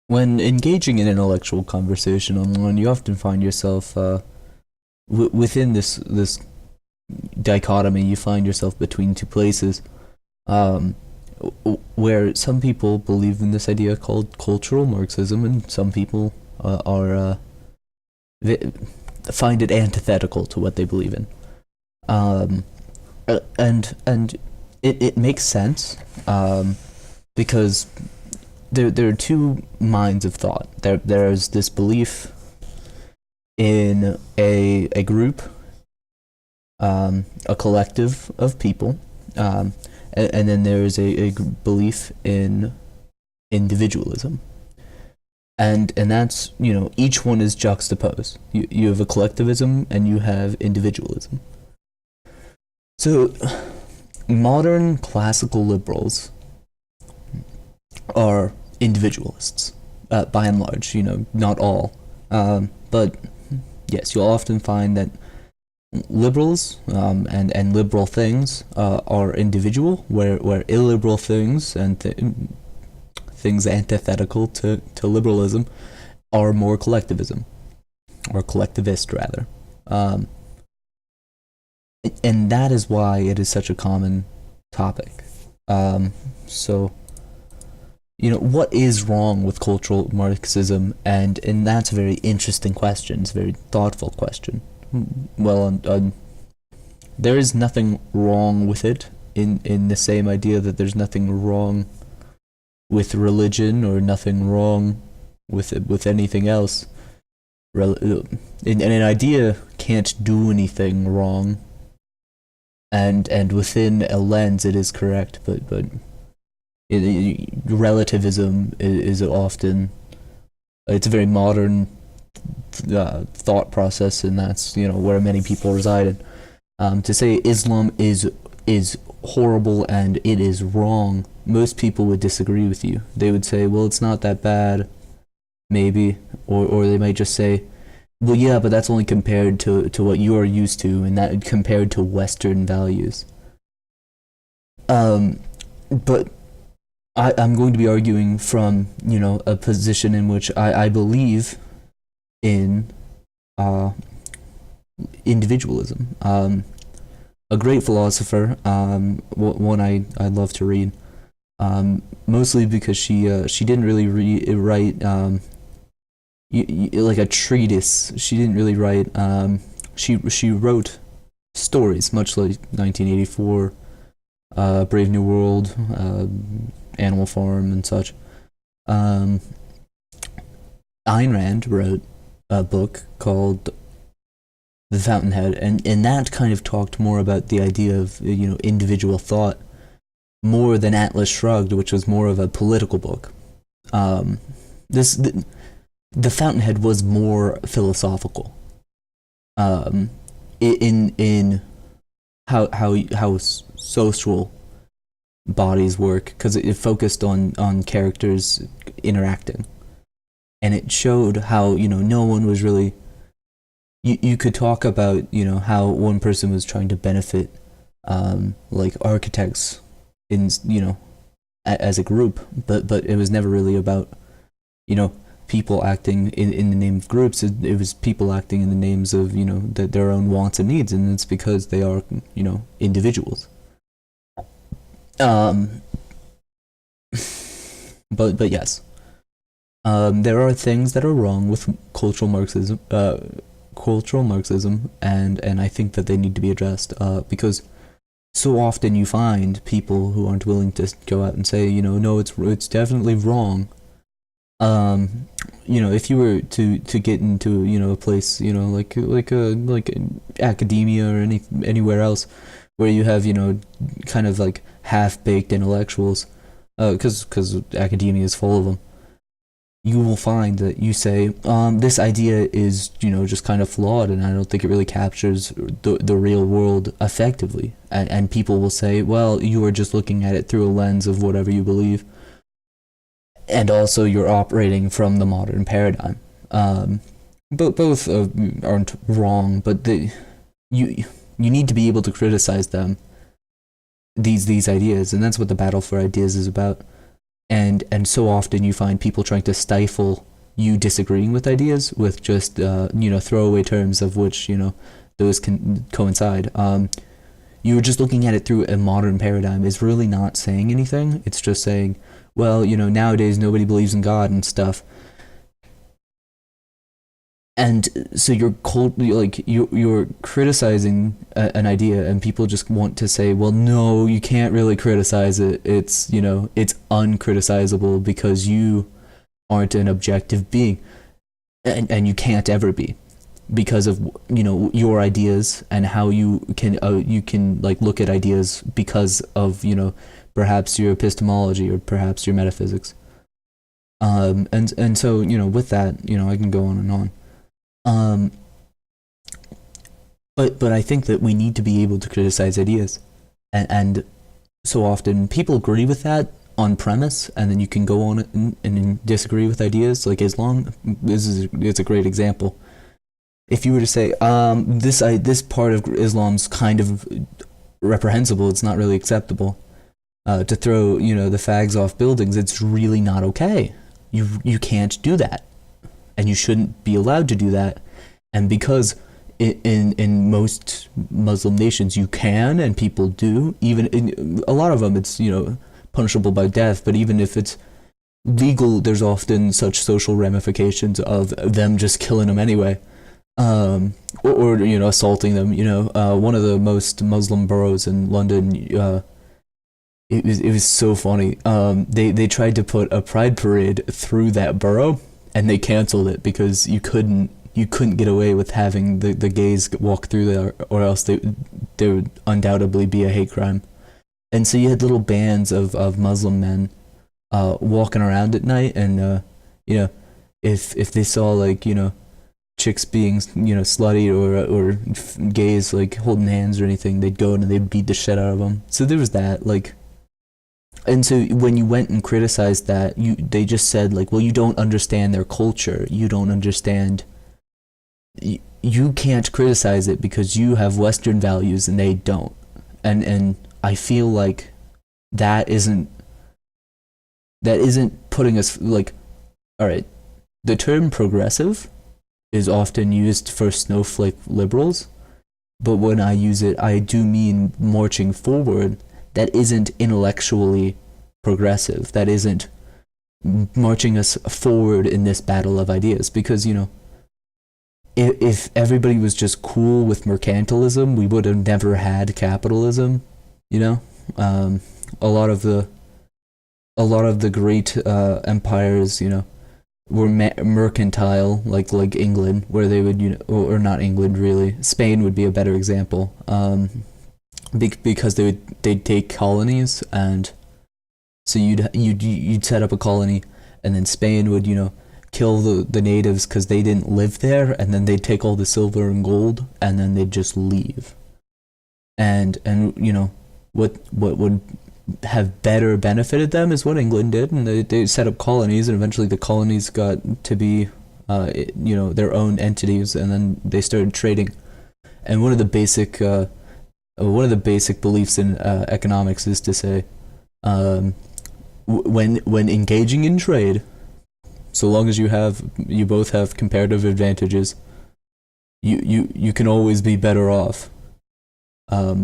When engaging in intellectual conversation online, you often find yourself within this dichotomy. You find yourself between two places, um, where some people believe in this idea called cultural Marxism, and some people are find it antithetical to what they believe in. Um, and it makes sense, because there are two minds of thought. There's this belief in a group, a collective of people, and then there's a belief in individualism, and that's, each one is juxtaposed. You have a collectivism and you have individualism. So modern classical liberals are individualists, by and large. Not all, but yes, you'll often find that liberals, and liberal things are individual, where illiberal things and things antithetical to liberalism are more collectivism, or collectivist rather. And that is why it is such a common topic. So, what is wrong with cultural Marxism? And that's a very interesting question. It's a very thoughtful question. Well, there is nothing wrong with it, in the same idea that there's nothing wrong with religion, or nothing wrong with anything else. And an idea can't do anything wrong, and within a lens it is correct, but relativism is often, it's a very modern thought process, and that's where many people reside in. To say Islam is horrible and it is wrong, most people would disagree with you. They would say, well, it's not that bad, maybe, or they might just say, well, yeah, but that's only compared to what you are used to, and that compared to Western values. But I'm going to be arguing from, a position in which I believe in individualism. A great philosopher, one I'd love to read, mostly because she didn't really write like a treatise. She didn't really write. She wrote stories, much like 1984, Brave New World, Animal Farm, and such. Ayn Rand wrote a book called The Fountainhead, and that kind of talked more about the idea of individual thought, more than Atlas Shrugged, which was more of a political book. The Fountainhead was more philosophical, in how social bodies work, because it focused on characters interacting, and it showed how no one was really. You could talk about how one person was trying to benefit, like architects in as a group, but it was never really about people acting in the name of groups. It was people acting in the names of their own wants and needs, and it's because they are individuals. But yes, there are things that are wrong with cultural Marxism, and I think that they need to be addressed, because so often you find people who aren't willing to go out and say, no, it's definitely wrong. If you were to get into a place, like academia or anywhere else, where you have kind of like half-baked intellectuals, because academia is full of them, you will find that you say, this idea is just kind of flawed, and I don't think it really captures the real world effectively, and people will say, well, you are just looking at it through a lens of whatever you believe, and also you're operating from the modern paradigm. But both aren't wrong, but you need to be able to criticize them, these ideas, and that's what the battle for ideas is about. And so often you find people trying to stifle you disagreeing with ideas with just throwaway terms of which those can coincide. You were just looking at it through a modern paradigm is really not saying anything. It's just saying, well, nowadays nobody believes in God and stuff. And so you're criticizing an idea, and people just want to say, well, no, you can't really criticize it. It's it's uncriticizable because you aren't an objective being, and you can't ever be, because of your ideas and how you can like look at ideas because of perhaps your epistemology or perhaps your metaphysics. And so with that I can go on and on. But I think that we need to be able to criticize ideas, and so often people agree with that on premise, and then you can go on and disagree with ideas. Like Islam is a great example. If you were to say this part of Islam's kind of reprehensible, it's not really acceptable. To throw the fags off buildings, it's really not okay. You can't do that, and you shouldn't be allowed to do that. And because in most Muslim nations you can, and people do, even in a lot of them it's punishable by death, but even if it's legal, there's often such social ramifications of them just killing them anyway, or assaulting them. One of the most Muslim boroughs in London, it was so funny. They tried to put a pride parade through that borough, and they canceled it because you couldn't get away with having the gays walk through there, or else there would undoubtedly be a hate crime. And so you had little bands of Muslim men walking around at night, and if they saw like chicks being slutty or gays like holding hands or anything, they'd go and they'd beat the shit out of them. So there was that, like. And so when you went and criticized that, they just said like, well, you don't understand their culture. You don't understand. You can't criticize it because you have Western values and they don't. And I feel like that isn't putting us like, all right, the term progressive is often used for snowflake liberals, but when I use it, I do mean marching forward. That isn't intellectually progressive. That isn't marching us forward in this battle of ideas. Because, if everybody was just cool with mercantilism, we would have never had capitalism. A lot of the great empires, were mercantile, like England, where they would, or not England really. Spain would be a better example. Because they'd take colonies, and so you'd set up a colony, and then Spain would kill the natives because they didn't live there, and then they'd take all the silver and gold, and then they'd just leave. And what would have better benefited them is what England did, and they set up colonies, and eventually the colonies got to be their own entities, and then they started trading. And one of the basic beliefs in economics is to say, when engaging in trade, so long as you both have comparative advantages, you can always be better off,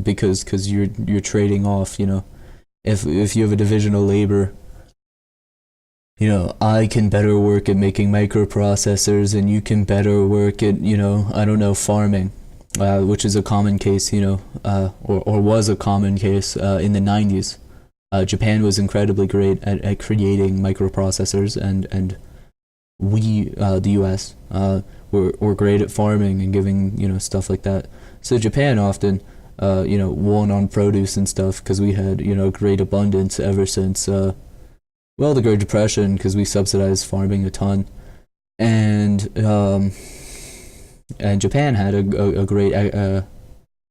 because you're trading off. If you have a division of labor, I can better work at making microprocessors, and you can better work at I don't know, farming. Which is a common case, or was a common case in the 90s. Japan was incredibly great at creating microprocessors, and we, the U.S., were great at farming and giving, stuff like that. So Japan often, won on produce and stuff because we had, great abundance ever since, the Great Depression, because we subsidized farming a ton. And Japan had a great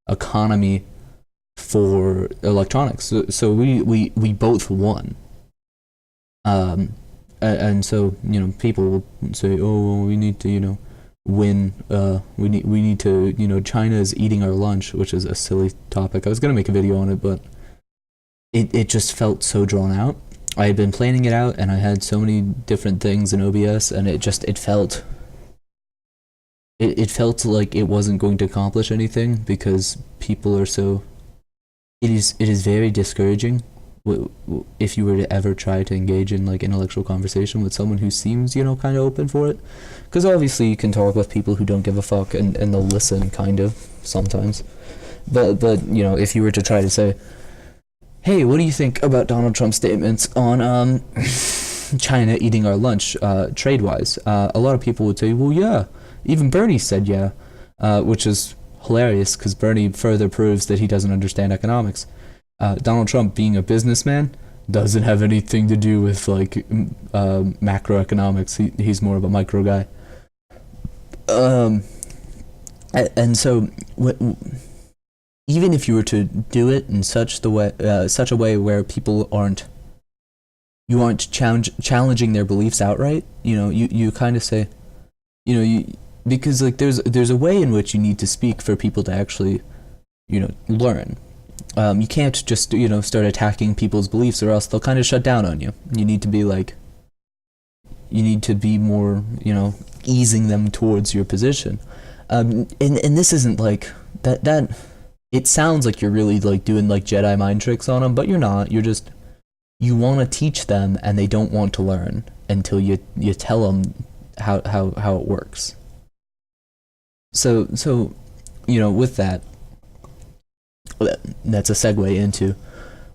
economy for electronics, so we both won. And so people will say, oh, well, we need to win. We need to China is eating our lunch, which is a silly topic. I was gonna make a video on it, but it just felt so drawn out. I had been planning it out, and I had so many different things in OBS, and it felt like it wasn't going to accomplish anything because people are so. It is very discouraging if you were to ever try to engage in like intellectual conversation with someone who seems, kind of open for it, because obviously you can talk with people who don't give a fuck, and they'll listen kind of sometimes, but if you were to try to say, hey, what do you think about Donald Trump's statements on China eating our lunch, trade wise, a lot of people would say, well, yeah, even Bernie said yeah, which is hilarious because Bernie further proves that he doesn't understand economics. Donald Trump, being a businessman, doesn't have anything to do with like macroeconomics. He's more of a micro guy. And so even if you were to do it in such a way where you aren't challenging their beliefs outright, you kind of say, because like there's a way in which you need to speak for people to actually, learn. You can't just start attacking people's beliefs, or else they'll kind of shut down on you. You need to be more, easing them towards your position. And this isn't like that. It sounds like you're really like doing like Jedi mind tricks on them, but you're not. You want to teach them, and they don't want to learn until you tell them how it works. So with that, that's a segue into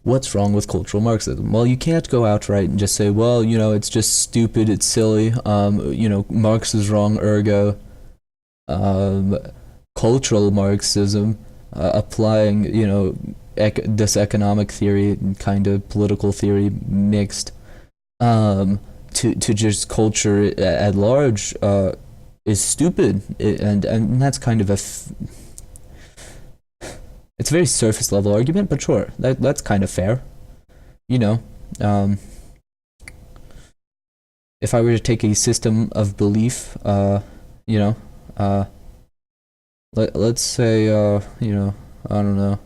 what's wrong with cultural Marxism. Well, you can't go outright and just say, well, it's just stupid, it's silly, Marx is wrong, ergo cultural Marxism, applying, this economic theory, kind of political theory mixed, to just culture at large, is stupid, and that's kind of it's a very surface level argument, but sure, that's kind of fair. If I were to take a system of belief, let's say, I don't know,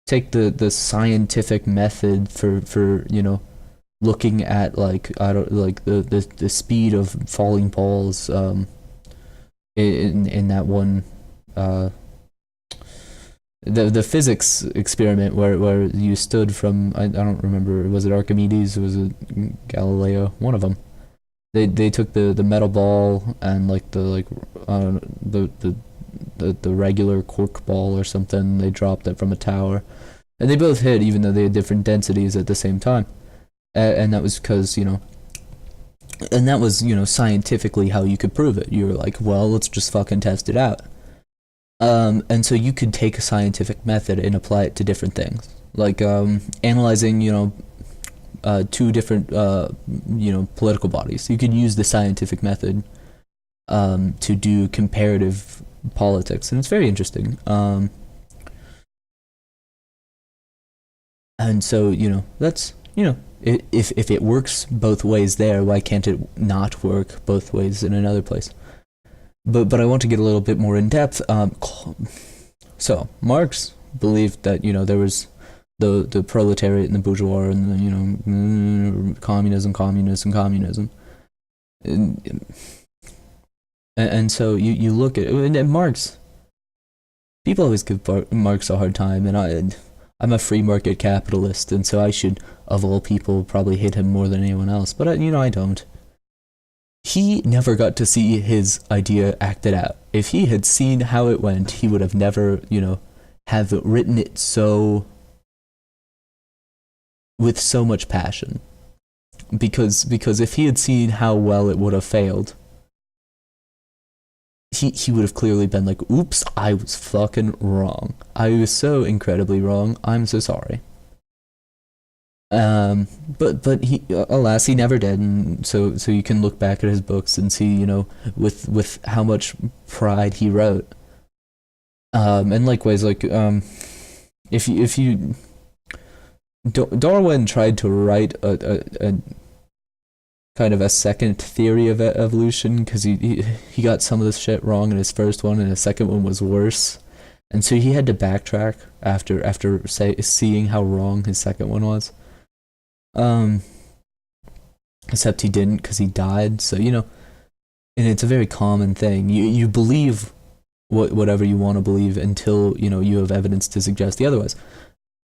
take the scientific method for looking at the speed of falling balls in that one the physics experiment where you stood from, I don't remember, was it Archimedes or was it Galileo, one of them. They took the metal ball and the regular cork ball or something, they dropped it from a tower, and they both hit even though they had different densities at the same time. And that was because, and that was, scientifically how you could prove it. You were like, well, let's just fucking test it out. And so you could take a scientific method and apply it to different things, like analyzing, two different, political bodies. You could use the scientific method to do comparative politics, and it's very interesting. And so, that's, if it works both ways there, why can't it not work both ways in another place? But I want to get a little bit more in depth. So Marx believed that there was the proletariat and the bourgeois and the communism, and so you look at it, and Marx. People always give Marx a hard time, and I'm a free market capitalist, and so I should, of all people, probably hate him more than anyone else. But I don't. He never got to see his idea acted out. If he had seen how it went, he would have never, have written it with so much passion. Because if he had seen how well it would have failed, he would have clearly been like, oops, I was fucking wrong. I was so incredibly wrong. I'm so sorry. But he, alas, he never did, and so you can look back at his books and see, with how much pride he wrote. And likewise, if you Darwin tried to write a kind of a second theory of evolution, because he got some of this shit wrong in his first one, and his second one was worse, and so he had to backtrack after seeing how wrong his second one was. Um, except he didn't because he died. So and it's a very common thing. You believe whatever you want to believe until you have evidence to suggest the otherwise.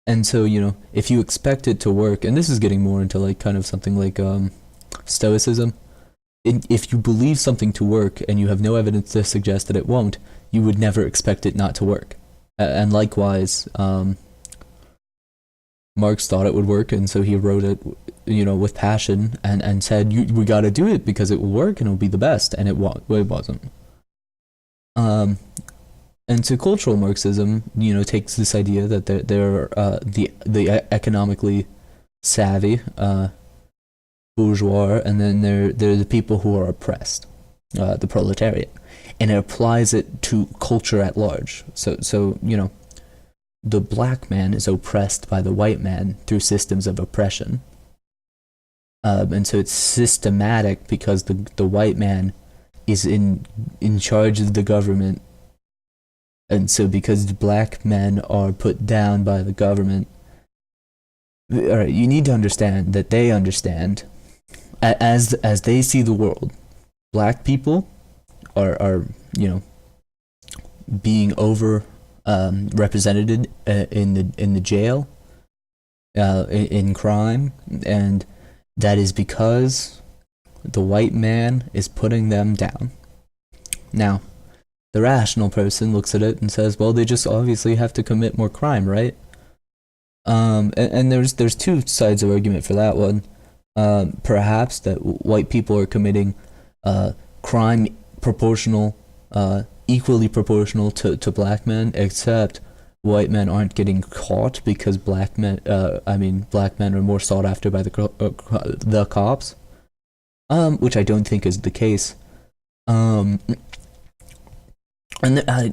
And so if you expect it to work, and this is getting more into like kind of something like stoicism. If you believe something to work and you have no evidence to suggest that it won't, you would never expect it not to work. And likewise, Marx thought it would work, and so he wrote it, with passion, and said, "We got to do it because it will work and it will be the best," and it wasn't. And so cultural Marxism, takes this idea that there are the economically savvy bourgeois, and then there are the people who are oppressed, the proletariat, and it applies it to culture at large. So the black man is oppressed by the white man through systems of oppression, and so it's systematic because the white man is in charge of the government, and so because the black men are put down by the government. All right, you need to understand that they understand as they see the world. Black people are being over represented in the jail, in crime, and that is because the white man is putting them down. Now, the rational person looks at it and says, well, they just obviously have to commit more crime, right? And there's two sides of argument for that one. Perhaps that white people are committing crime equally proportional to black men, except white men aren't getting caught because black men are more sought after by the cops, which I don't think is the case. And I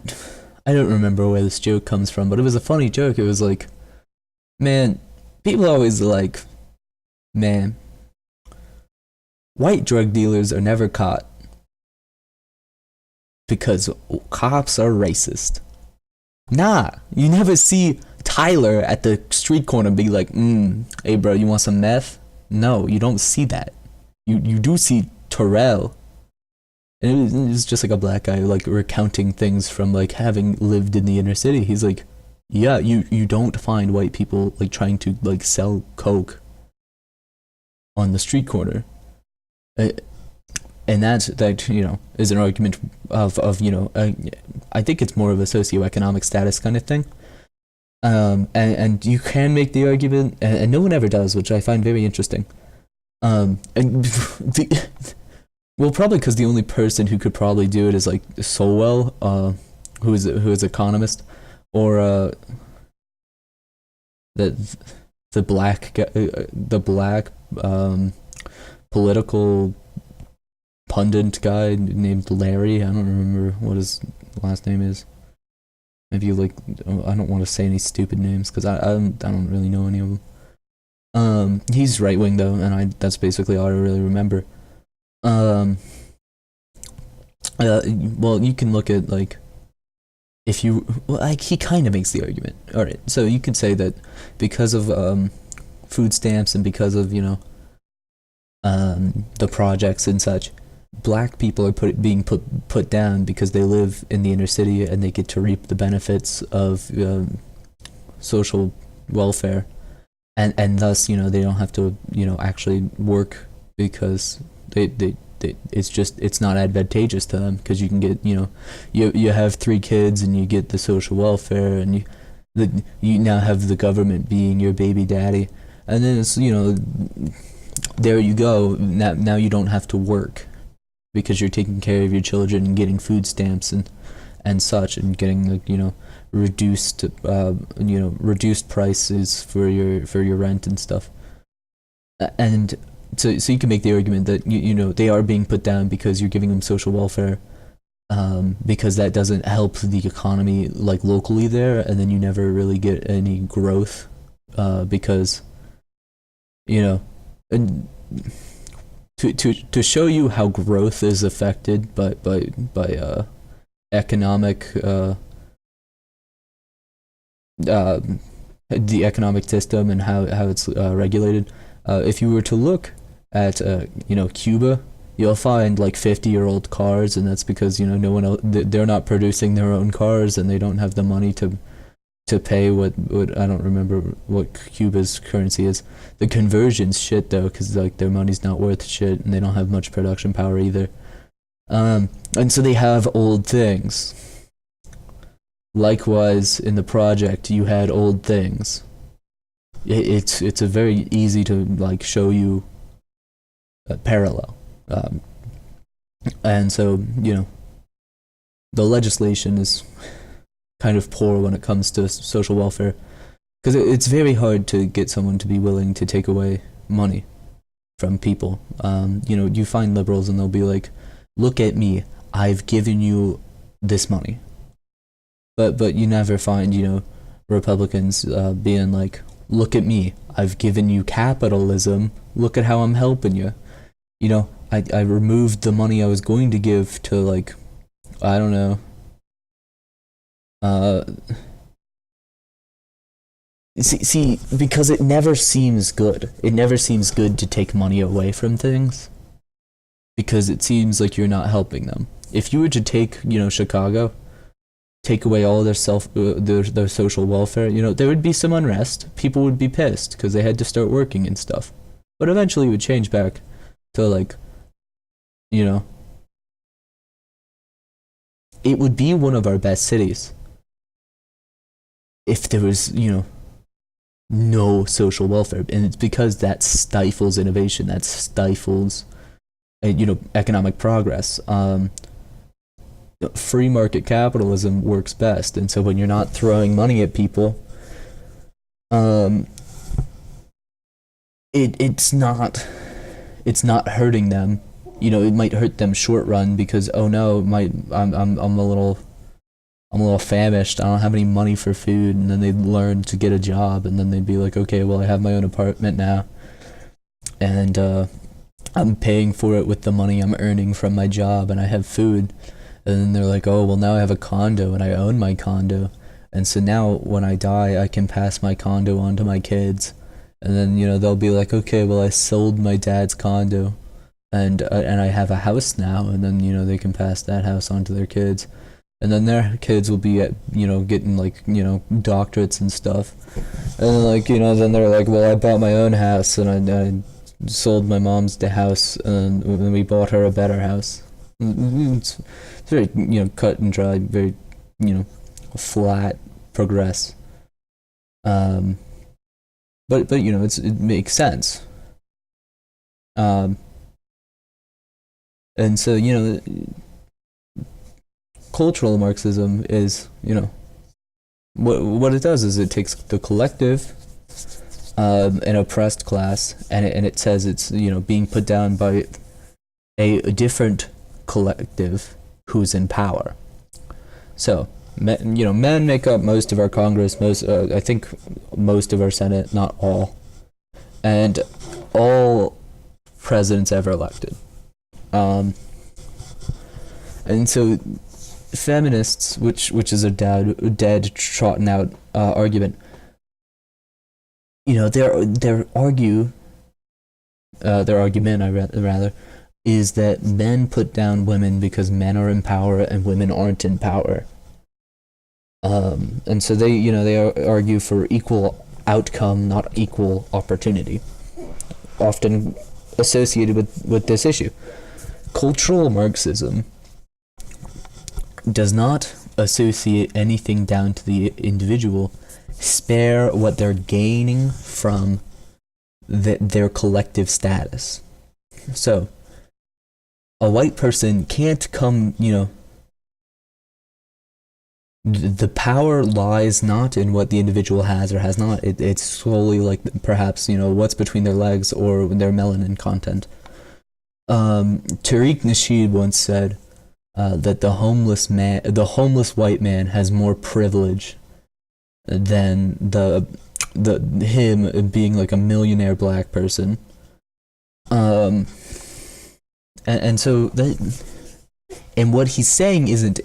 don't remember where this joke comes from, but it was a funny joke. It was like, man, people always like, man, white drug dealers are never caught because cops are racist. Nah, you never see Tyler at the street corner be like, hey bro, you want some meth? No, you don't see that. You do see Terrell. And it was just like a black guy like recounting things from like having lived in the inner city. He's like, yeah, you don't find white people like trying to like sell coke on the street corner. And that is an argument of I think it's more of a socioeconomic status kind of thing. And you can make the argument, and no one ever does, which I find very interesting. Well, probably because the only person who could probably do it is like Solwell, who is economist, or the black political pundit guy named Larry. I don't remember what his last name is. Maybe I don't want to say any stupid names because I don't really know any of them. He's right wing though, and that's basically all I really remember. Well, you can look at like he kind of makes the argument. All right, so you could say that because of food stamps and because of the projects and such, black people are being put down because they live in the inner city and they get to reap the benefits of social welfare, and thus they don't have to actually work because it's not advantageous to them because you can get you have 3 kids and you get the social welfare, and you now have the government being your baby daddy, and then it's there you go, now you don't have to work because you're taking care of your children and getting food stamps and such, and getting reduced reduced prices for your rent and stuff. And so you can make the argument that they are being put down because you're giving them social welfare, because that doesn't help the economy like locally there, and then you never really get any growth, because and to show you how growth is affected by economic the economic system and how it's regulated. If you were to look at Cuba, you'll find like 50-year-old cars, and that's because no one else, they're not producing their own cars, and they don't have the money to pay what I don't remember what Cuba's currency is. The conversion's shit though, because like their money's not worth shit, and they don't have much production power either. And so they have old things. Likewise, in the project, you had old things. It's a very easy to like show you a parallel, and so the legislation is kind of poor when it comes to social welfare, because it's very hard to get someone to be willing to take away money from people. You find liberals and they'll be like, "Look at me, I've given you this money," but you never find Republicans being like, "Look at me, I've given you capitalism. Look at how I'm helping you." I removed the money I was going to give to like, I don't know. See, because it never seems good. It never seems good to take money away from things, because it seems like you're not helping them. If you were to take, Chicago, take away all their their social welfare, there would be some unrest. People would be pissed because they had to start working and stuff. But eventually it would change back to like, it would be one of our best cities if there was, no social welfare. And it's because that stifles innovation, that stifles, economic progress. Free market capitalism works best, and so when you're not throwing money at people, it's not hurting them. It might hurt them short run because, oh no, I'm a little famished, I don't have any money for food, and then they'd learn to get a job, and then they'd be like, okay, well, I have my own apartment now, and I'm paying for it with the money I'm earning from my job, and I have food. And then they're like, oh, well, now I have a condo and I own my condo, and so now when I die I can pass my condo on to my kids. And then they'll be like, okay, well, I sold my dad's condo and I have a house now, and then they can pass that house on to their kids, and then their kids will be at getting like doctorates and stuff, and then like then they're like, well, I bought my own house and I sold my mom's house, and then we bought her a better house. It's very cut and dry, very flat progress, but it makes sense, and so cultural Marxism is what it does is it takes the collective, an oppressed class, and it says it's being put down by a different collective who's in power. So men make up most of our Congress, I think most of our Senate, not all, and all presidents ever elected. And so feminists, which is a dead trodden out argument, their argument rather is that men put down women because men are in power and women aren't in power. And so they argue for equal outcome, not equal opportunity, often associated with this issue. Cultural Marxism does not associate anything down to the individual, spare what they're gaining from their collective status. So a white person can't come, the power lies not in what the individual has or has not. It's solely like perhaps, what's between their legs or their melanin content. Tariq Nasheed once said that the homeless white man has more privilege than him being like a millionaire black person. And so and what he's saying isn't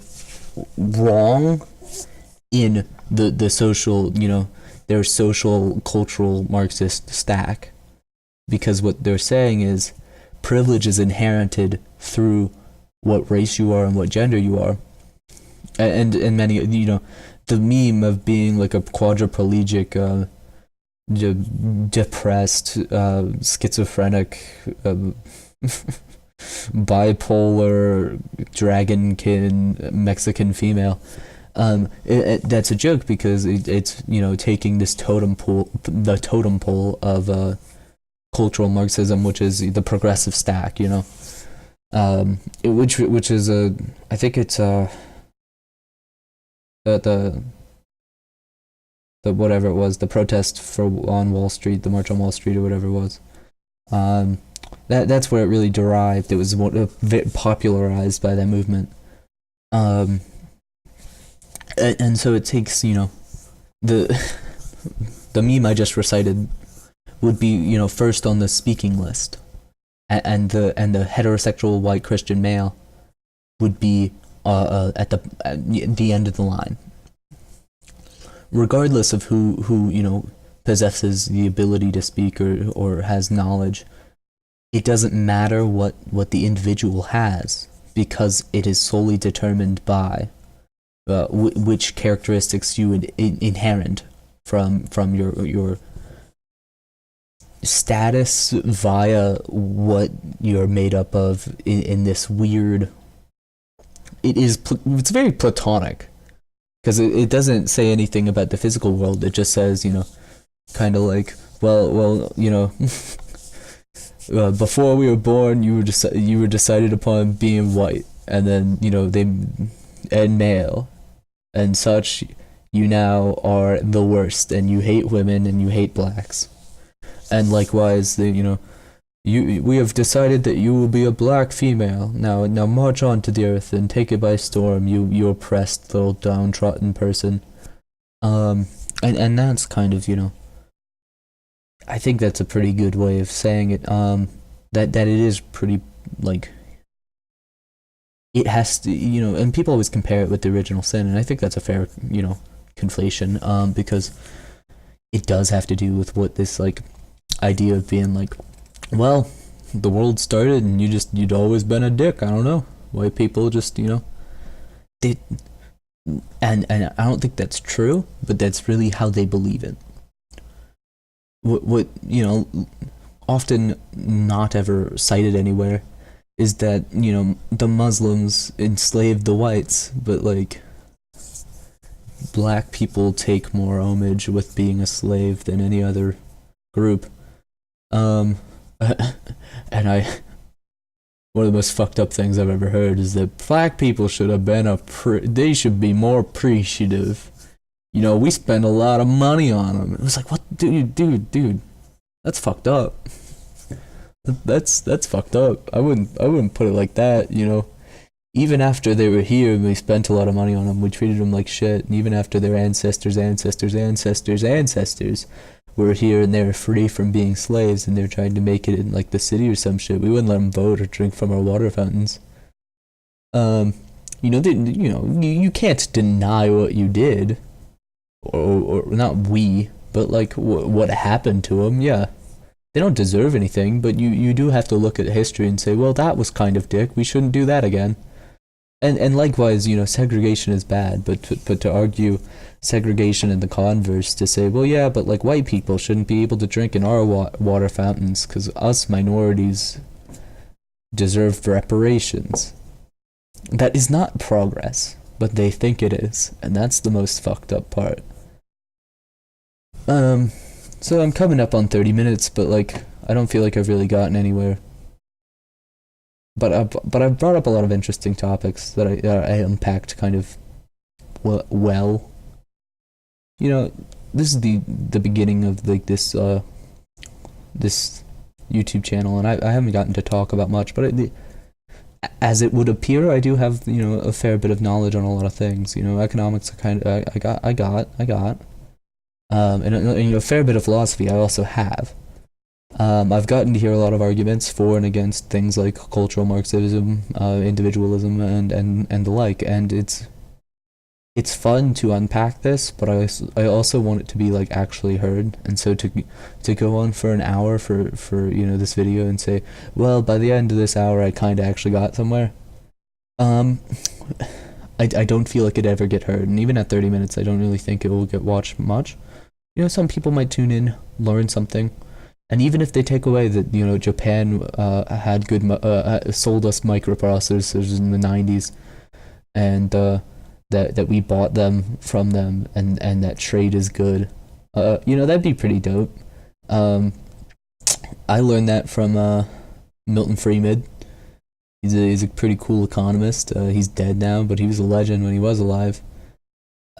wrong in the social, their social cultural Marxist stack. because what they're saying is privilege is inherited through what race you are and what gender you are, and many, the meme of being like a quadriplegic, depressed, schizophrenic, bipolar, dragonkin Mexican female. That's a joke because it's taking this the totem pole of cultural Marxism, which is the progressive stack, which is I think it's the whatever it was, the protest on Wall Street, the March on Wall Street, or whatever it was. That's where it really derived. It was popularized by that movement. And so it takes, the meme I just recited would be, first on the speaking list, and the heterosexual white Christian male would be at the end of the line. Regardless of who possesses the ability to speak or has knowledge, it doesn't matter what the individual has, because it is solely determined by which characteristics you inherent from your status via what you're made up of in this weird. It's very platonic, because it doesn't say anything about the physical world. It just says, kind of like, well, before we were born, you were decided upon being white, and then and male, and such. You now are the worst, and you hate women, and you hate blacks, and likewise, we have decided that you will be a black female. Now march on to the earth and take it by storm, you oppressed little downtrodden person. And that's kind of, I think that's a pretty good way of saying it. That it is pretty, like, it has to, and people always compare it with the original sin, and I think that's a fair, conflation, because it does have to do with what this, like, idea of being like, well, the world started and you'd always been a dick. I don't know. White people just, did. And I don't think that's true, but that's really how they believe it. What often not ever cited anywhere is that, the Muslims enslaved the whites, but, like, black people take more homage with being a slave than any other group. And one of the most fucked up things I've ever heard is that black people should have been they should be more appreciative. We spend a lot of money on them. It was like, what, dude, that's fucked up. That's fucked up. I wouldn't put it like that. Even after they were here and we spent a lot of money on them, we treated them like shit. And even after their ancestors were here and they were free from being slaves and they're trying to make it in, like, the city or some shit, we wouldn't let them vote or drink from our water fountains. You can't deny what you did, or not we, but, like, what happened to them. Yeah, they don't deserve anything, but you do have to look at history and say, well, that was kind of dick. We shouldn't do that again. And likewise, segregation is bad, but to argue segregation in the converse, to say, well, yeah, but, like, white people shouldn't be able to drink in our water fountains because us minorities deserve reparations. That is not progress, but they think it is, and that's the most fucked up part. So I'm coming up on 30 minutes, but, like, I don't feel like I've really gotten anywhere. But I've brought up a lot of interesting topics that I unpacked kind of well. This is the beginning of, like, this YouTube channel, and I haven't gotten to talk about much, but as it would appear, I do have a fair bit of knowledge on a lot of things. Economics I kind of I got, and a fair bit of philosophy I also have. I've gotten to hear a lot of arguments for and against things like cultural Marxism, individualism, and the like, and it's it's fun to unpack this, but I also want it to be like actually heard, and so to go on for an hour for this video and say, well, by the end of this hour I kind of actually got somewhere. Um, I don't feel like it ever get heard, and even at 30 minutes, I don't really think it will get watched much. Some people might tune in, learn something, and even if they take away that Japan had good sold us microprocessors in the 90s, and that we bought them from them, and that trade is good, that'd be pretty dope. I learned that from Milton Friedman. He's a pretty cool economist. He's dead now, but he was a legend when he was alive.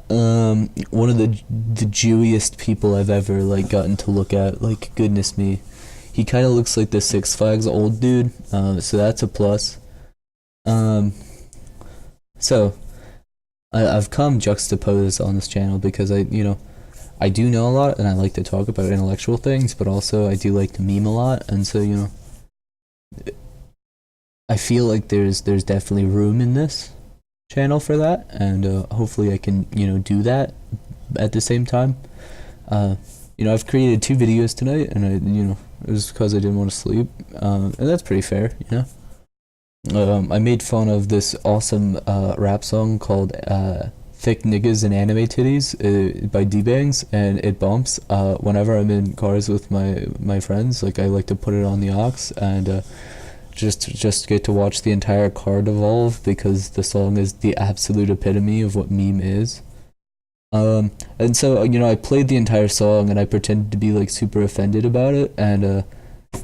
One of the Jewiest people I've ever gotten to look at. Goodness me, he kind of looks like the Six Flags old dude. So that's a plus. So I've come juxtaposed on this channel because I do know a lot, and I like to talk about intellectual things, but also I do like to meme a lot, and so I feel like there's definitely room in this channel for that, and hopefully I can do that at the same time. I've created 2 videos tonight, and it was because I didn't want to sleep, and that's pretty fair. I made fun of this awesome rap song called Thick Niggas and Anime Titties by D-Bangs, and it bumps whenever I'm in cars with my friends. I like to put it on the aux, and just get to watch the entire car devolve, because the song is the absolute epitome of what meme is. And so I played the entire song, and I pretended to be super offended about it, and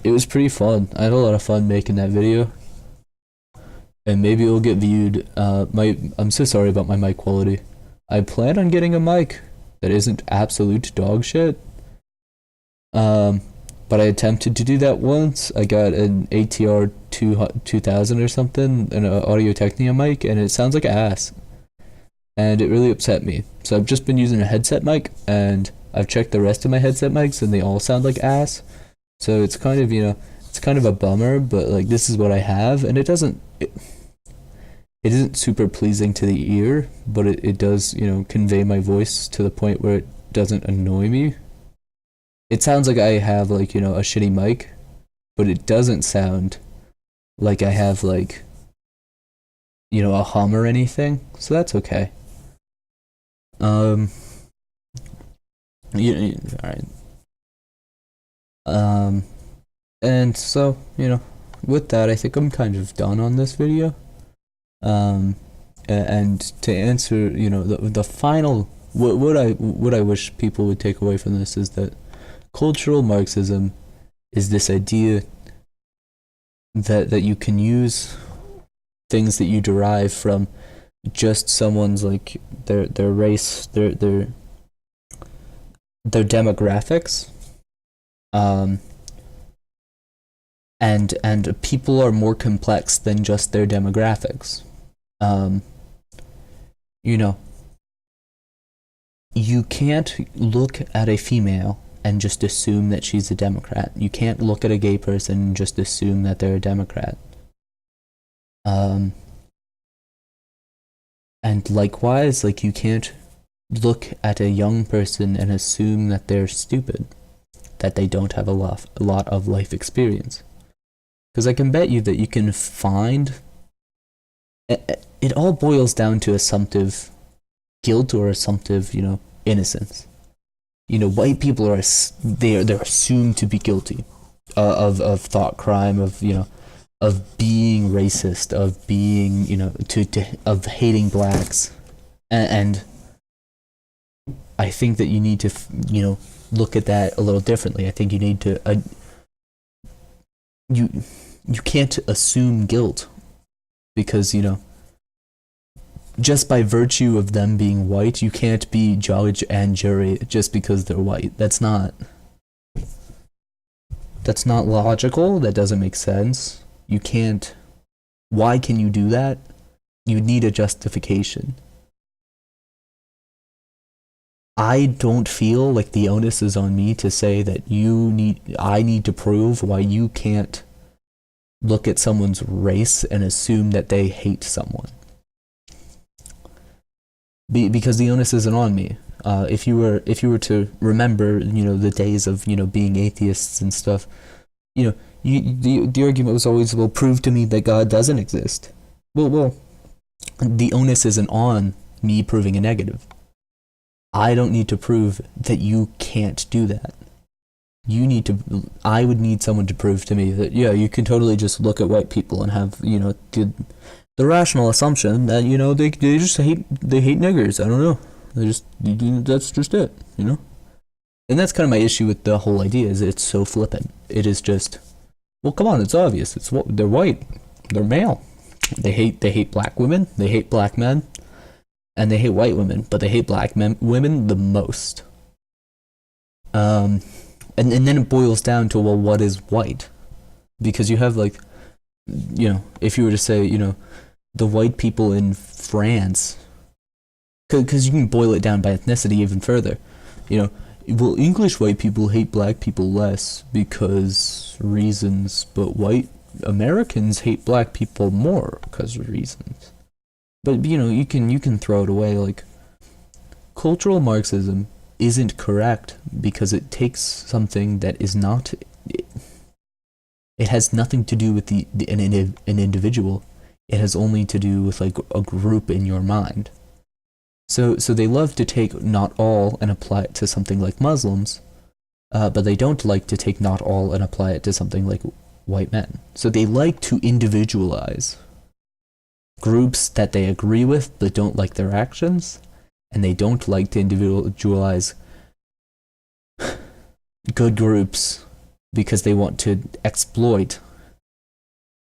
it was pretty fun. I had a lot of fun making that video, and maybe it'll get viewed. I'm so sorry about my mic quality. I plan on getting a mic that isn't absolute dog shit. But I attempted to do that once. I got an ATR 2000 or something, an Audio-Technica mic, and it sounds like ass. And it really upset me. So I've just been using a headset mic, and I've checked the rest of my headset mics, and they all sound like ass. So it's kind of, it's kind of a bummer, but this is what I have, and it isn't super pleasing to the ear, but it does, convey my voice to the point where it doesn't annoy me. It sounds like I have a shitty mic, but it doesn't sound like I have a hum or anything, so that's okay. Alright. And so, with that, I think I'm kind of done on this video. And to answer, the final, what I wish people would take away from this is that cultural Marxism is this idea that you can use things that you derive from just someone's their race, their demographics, and people are more complex than just their demographics. You can't look at a female and just assume that she's a Democrat. You can't look at a gay person and just assume that they're a Democrat. And likewise, you can't look at a young person and assume that they're stupid, that they don't have a lot of life experience. Because I can bet you that you can find... It all boils down to assumptive guilt or assumptive, innocence. White people are they're assumed to be guilty of thought crime, of being racist, of being of hating blacks, and I think that you need to look at that a little differently. I think you need to you can't assume guilt, because just by virtue of them being white, you can't be judge and jury just because they're white. That's not logical. That doesn't make sense. You can't. Why can you do that? You need a justification. I don't feel like the onus is on me to say that I need to prove why you can't look at someone's race and assume that they hate someone. because the onus isn't on me. If you were to remember, the days of being atheists and stuff, the argument was always, well, prove to me that God doesn't exist. Well, the onus isn't on me proving a negative. I don't need to prove that you can't do that. I would need someone to prove to me that, yeah, you can totally just look at white people and have, the rational assumption that, they just hate niggers. I don't know. That's just it, And that's kind of my issue with the whole idea, is it's so flippant. It is just, well, come on, it's obvious. They're white. They're male. They hate black women. They hate black men. And they hate white women, but they hate black women the most. And then it boils down to, well, what is white? Because you have, like, if you were to say, the white people in France, because you can boil it down by ethnicity even further. Well, English white people hate black people less because reasons, but white Americans hate black people more because of reasons. But you can throw it away. Like, cultural Marxism isn't correct because it takes something that is not. It has nothing to do with an individual. It has only to do with, like, a group in your mind. So they love to take not all and apply it to something like Muslims, but they don't like to take not all and apply it to something like white men. So they like to individualize groups that they agree with but don't like their actions, and they don't like to individualize good groups because they want to exploit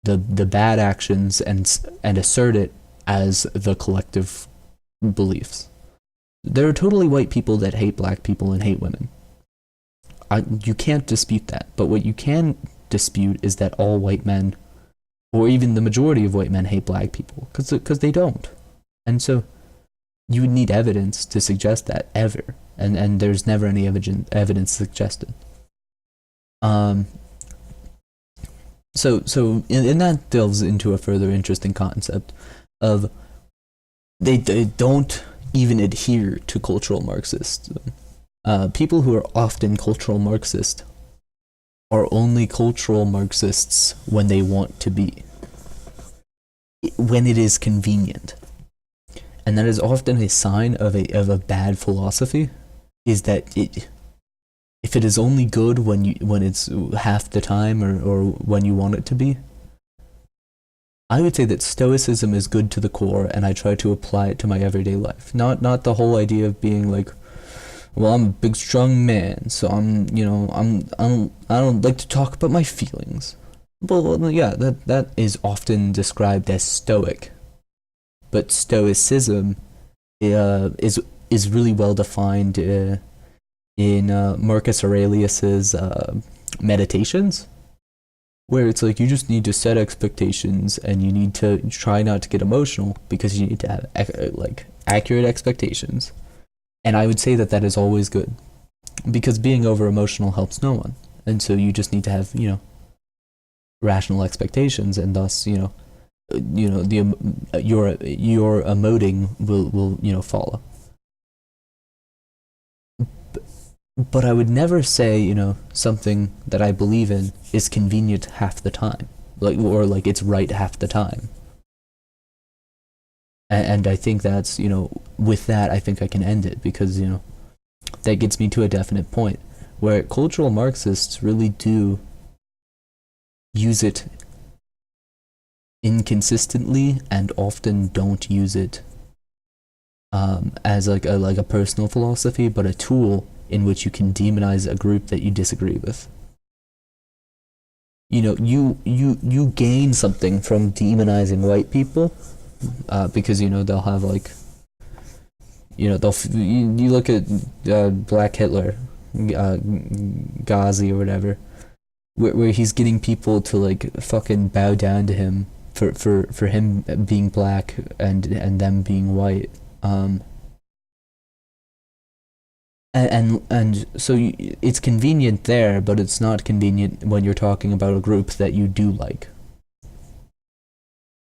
the bad actions and assert it as the collective beliefs. There are totally white people that hate black people and hate women. You can't dispute that. But what you can dispute is that all white men, or even the majority of white men, hate black people, because they don't. And so you would need evidence to suggest that, ever. And there's never any evidence suggested. So and that delves into a further interesting concept of they don't even adhere to cultural Marxists. People who are often cultural Marxist are only cultural Marxists when they want to be, when it is convenient. And that is often a sign of a bad philosophy, is that if it is only good when it's half the time or when you want it to be. I would say that Stoicism is good to the core, and I try to apply it to my everyday life. Not the whole idea of being like, well, I'm a big strong man, so I don't like to talk about my feelings. Well, yeah, that is often described as stoic. But Stoicism is really well defined in Marcus Aurelius's Meditations, where it's like you just need to set expectations and you need to try not to get emotional because you need to have accurate expectations. And I would say that is always good, because being over emotional helps no one. And so you just need to have rational expectations, and thus your emoting will follow. But I would never say, something that I believe in is convenient half the time, or it's right half the time. And I think that's, with that, I think I can end it, because, that gets me to a definite point where cultural Marxists really do use it inconsistently and often don't use it as like a personal philosophy, but a tool in which you can demonize a group that you disagree with. You gain something from demonizing white people, because they'll have you look at Black Hitler, Ghazi or whatever, where he's getting people to fucking bow down to him for him being black and them being white. And so it's convenient there, but it's not convenient when you're talking about a group that you do like.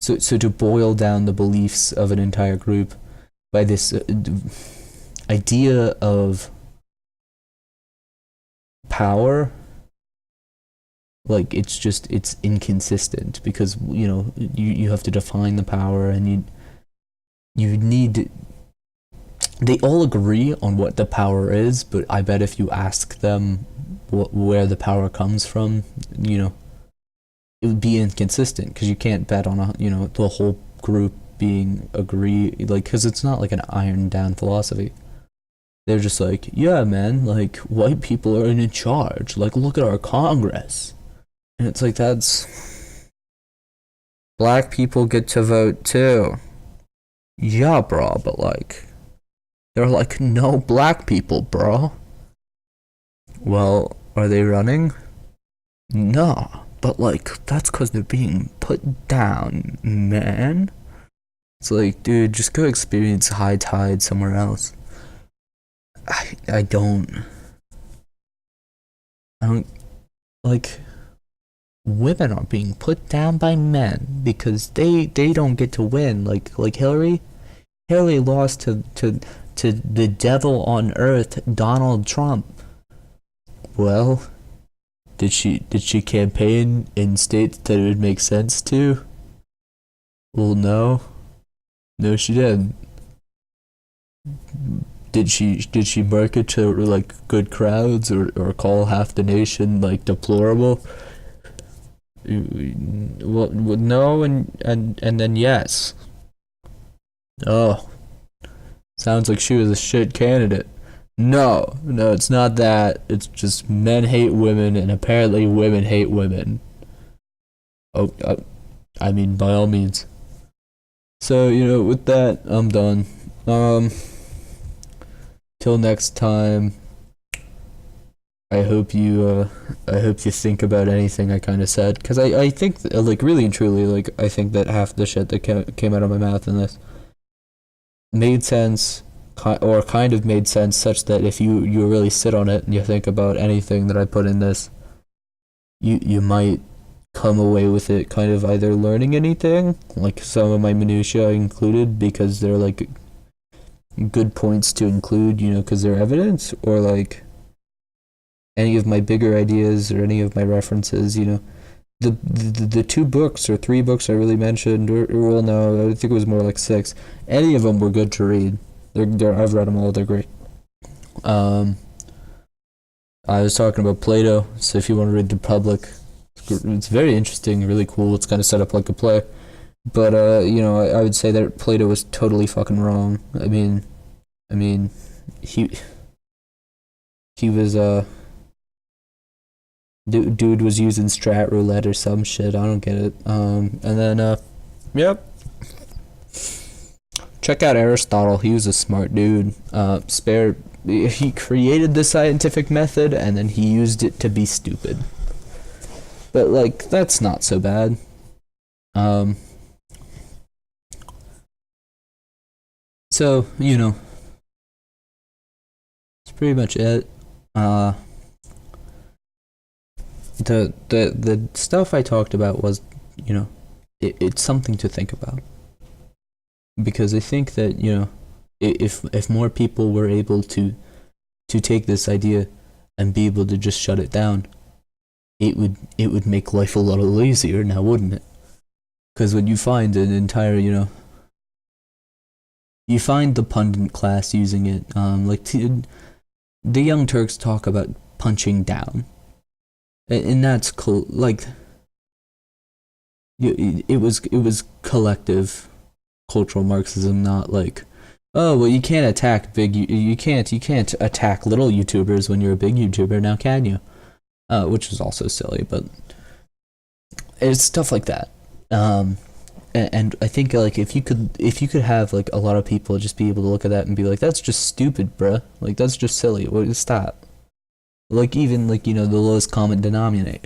So to boil down the beliefs of an entire group by this idea of power. Like it's inconsistent because you have to define the power, and you need, they all agree on what the power is, but I bet if you ask them where the power comes from, it would be inconsistent because you can't bet on the whole group being agree, like, because it's not like an iron down philosophy. They're just like, yeah, man, like white people are in charge. Like, look at our Congress, and it's like, that's, black people get to vote too. Yeah, bro, but like, they're like, no black people, bro. Well, are they running? No, but like, that's because they're being put down, man. It's like, dude, just go experience high tide somewhere else. I don't like, women are being put down by men because they don't get to win. Like Hillary lost to the devil on earth, Donald Trump. Well, did she campaign in states that it would make sense to? Well, no, she didn't. Did she market to like good crowds, or call half the nation like deplorable? Well, no, and then yes. Oh, sounds like she was a shit candidate. No, it's not that. It's just men hate women, and apparently women hate women. Oh, I mean, by all means. So, with that, I'm done. Till next time, I hope you think about anything I kind of said, because I think, like, really and truly, like, I think that half the shit that came out of my mouth in this made sense, or kind of made sense, such that if you really sit on it and you think about anything that I put in this, you might come away with it kind of either learning anything, like some of my minutiae included, because they're like good points to include, because they're evidence, or like any of my bigger ideas or any of my references, the 2 books or 3 books I really mentioned, or well, no, I think it was more like 6. Any of them were good to read. I've read them all. They're great. I was talking about Plato, so if you want to read The Republic, it's very interesting, really cool. It's kind of set up like a play. But I would say that Plato was totally fucking wrong. I mean, he was dude was using strat roulette or some shit. I don't get it. And then yep. Check out Aristotle. He was a smart dude. He created the scientific method, and then he used it to be stupid. But like, that's not so bad. So, it's pretty much it. The stuff I talked about was, it's something to think about. Because I think that, if more people were able to take this idea and be able to just shut it down, it would make life a lot easier now, wouldn't it? Because when you find an entire, you find the pundit class using it, like the Young Turks talk about punching down, and that's cool. Like, it was collective cultural Marxism, not like, oh well, you can't attack you can't attack little YouTubers when you're a big YouTuber now, can you? Which is also silly, but it's stuff like that. And I think, like, if you could have like a lot of people just be able to look at that and be like, that's just stupid, bruh. Like, that's just silly. Stop. Like, even like, the lowest common denominator,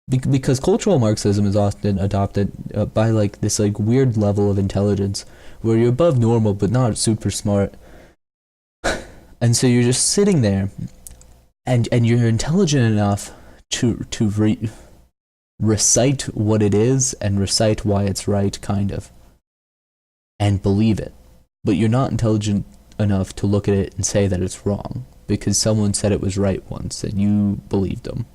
because cultural Marxism is often adopted by like this like weird level of intelligence where you're above normal but not super smart, and so you're just sitting there, and you're intelligent enough to recite what it is and recite why it's right, kind of. and believe it, but you're not intelligent enough to look at it and say that it's wrong because someone said it was right once and you believed them.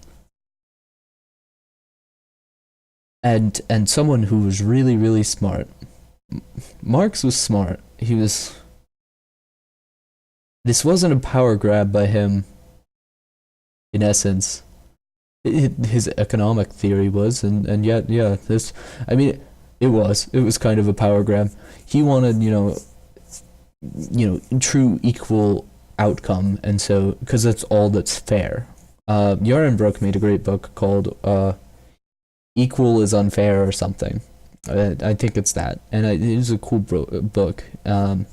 And someone who was really, really smart. Marx was smart. This wasn't a power grab by him, in essence. His economic theory was, and yet, yeah, I mean, it was kind of a power grab. He wanted, true equal outcome, and so, because that's all that's fair. Yarenbrook made a great book called, Equal is Unfair or something. I think it's that, and it is a cool book, and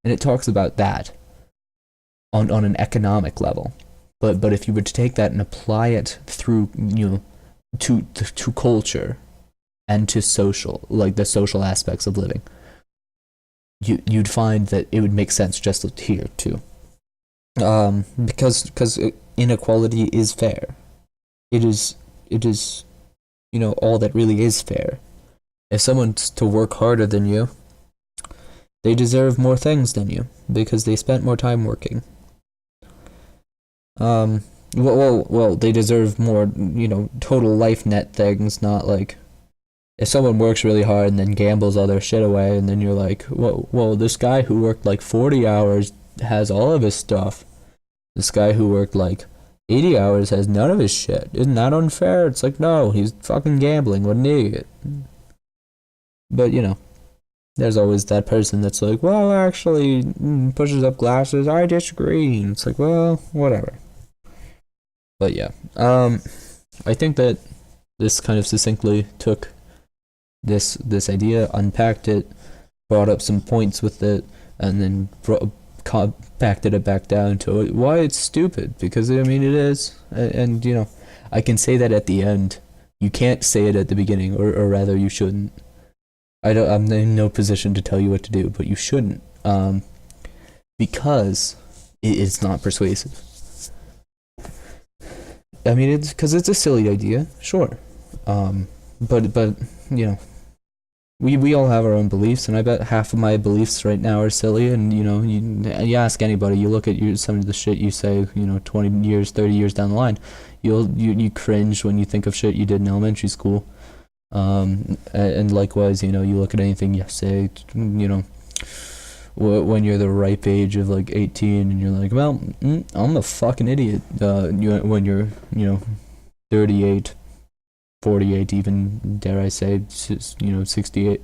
it talks about that on an economic level. But if you were to take that and apply it through, to culture and to social, like the social aspects of living, you'd find that it would make sense just here too. Because inequality is fair. It is all that really is fair. If someone's to work harder than you, they deserve more things than you because they spent more time working. Well, they deserve more, total life net things, not like if someone works really hard and then gambles all their shit away, and then you're like, whoa, this guy who worked like 40 hours has all of his stuff. This guy who worked like 80 hours has none of his shit. Isn't that unfair? It's like, no, he's fucking gambling. What an idiot. But, there's always that person that's like, well, actually, pushes up glasses. I disagree. And it's like, well, whatever. But yeah, I think that this kind of succinctly took this idea, unpacked it, brought up some points with it, and then compacted it back down to why it's stupid. Because I mean, it is, and I can say that at the end. You can't say it at the beginning, or rather, you shouldn't. I'm in no position to tell you what to do, but you shouldn't, because it's not persuasive. I mean, it's because it's a silly idea, sure, but we all have our own beliefs, and I bet half of my beliefs right now are silly. And you ask anybody, you look at some of the shit you say, 20 years, 30 years down the line, you cringe when you think of shit you did in elementary school. And likewise, you look at anything you say, when you're the ripe age of like 18, and you're like, well, I'm a fucking idiot. When you're 38, 48, even dare I say 68,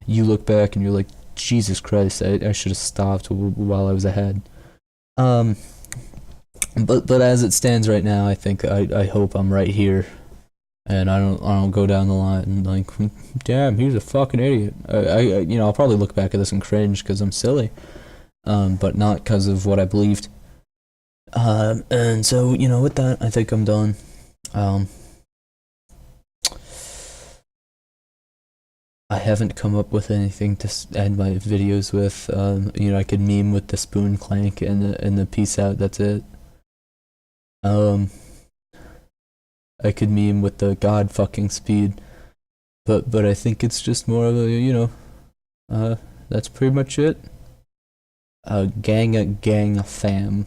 you look back and you're like, Jesus Christ, I should have stopped while I was ahead. But as it stands right now, I think I hope I'm right here. And I don't go down the line and like, damn, he's a fucking idiot. I'll probably look back at this and cringe because I'm silly, but not because of what I believed. And so with that, I think I'm done. I haven't come up with anything to end my videos with. I could meme with the spoon clank and the peace out. That's it. I could meme with the god fucking speed, but I think it's just more of a that's pretty much it. Gang a fam.